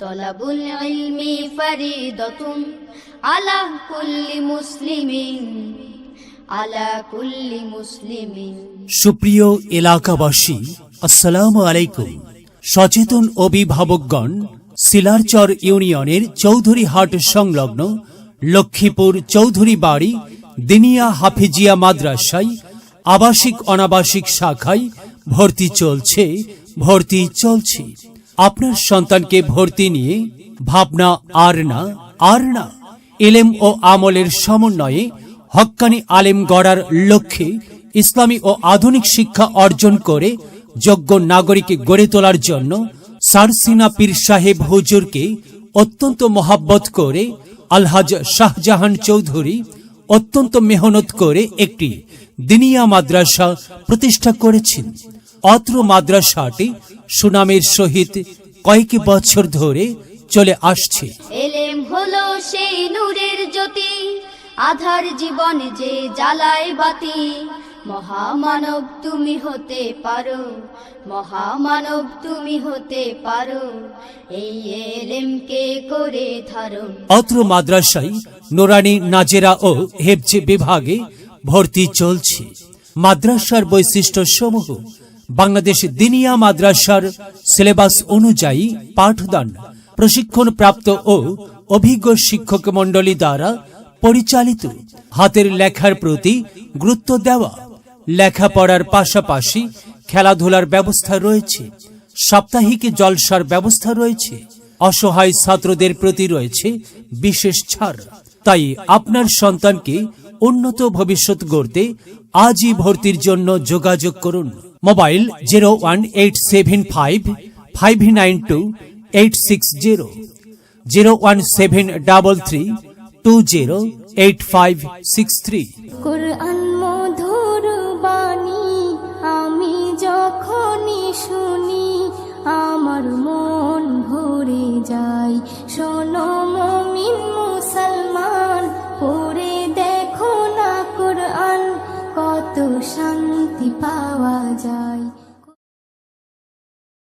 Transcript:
তলাবুল ইলমি ফরিদাতুন আলা কুল্লি মুসলিমিন। সুপ্রিয় এলাকাবাসী, আসসালামু আলাইকুম। সচেতন অভিভাবকগণ, সিলারচর ইউনিয়নের চৌধুরীহাট সংলগ্ন লক্ষ্মীপুর চৌধুরী বাড়ি দিনিয়া হাফিজিয়া মাদ্রাসায় আবাসিক অনাবাসিক শাখায় ভর্তি চলছে। আপনার সন্তানকে ভর্তি নিয়ে ভাবনা আর না। ইলম ও আমলের সমন্বয়ে হক্কানি আলেম গড়ার লক্ষ্যে ইসলামী ও আধুনিক শিক্ষা অর্জন করে যোগ্য নাগরিক গড়ে তোলার জন্য সারসিনা পীর সাহেব হুজুরকে অত্যন্ত মহাব্বত করে আলহাজ শাহজাহান চৌধুরী অত্যন্ত মেহনত করে একটি দিনিয়া মাদ্রাসা প্রতিষ্ঠা করেছেন। অত্র মাদ্রাসাটি সুনামের সহিত কয়েক বছর ধরে চলে আসছে। ইলম হলো সেই নূরের জ্যোতি, আধার জীবন যে জ্বালায় বাতি। মহামানব তুমি হতে পারো, এই ইলমকে করে ধারণ। অত্র মাদ্রাসায় নুরানি, নাজেরা ও হেফজ বিভাগে ভর্তি চলছে। মাদ্রাসার বৈশিষ্ট্য সমূহ: বাংলাদেশ দিনিয়া মাদ্রাসার সিলেবাস অনুযায়ী পাঠদান প্রশিক্ষণ প্রাপ্ত ও অভিজ্ঞ শিক্ষক মণ্ডলী দ্বারা পরিচালিত। হাতের লেখার প্রতি গুরুত্ব দেওয়া। লেখাপড়ার পাশাপাশি খেলাধুলার ব্যবস্থা রয়েছে। সাপ্তাহিক জলসার ব্যবস্থা রয়েছে। অসহায় ছাত্রদের প্রতি রয়েছে বিশেষ ছাড়। তাই আপনার সন্তানকে উন্নত ভবিষ্যৎ গড়তে আজই ভর্তির জন্য যোগাযোগ করুন। মোবাইল 018759286 01733208563। কুরআন মধুর বাণী আমি যখনই শুনি, আমার মন ভরে যায়।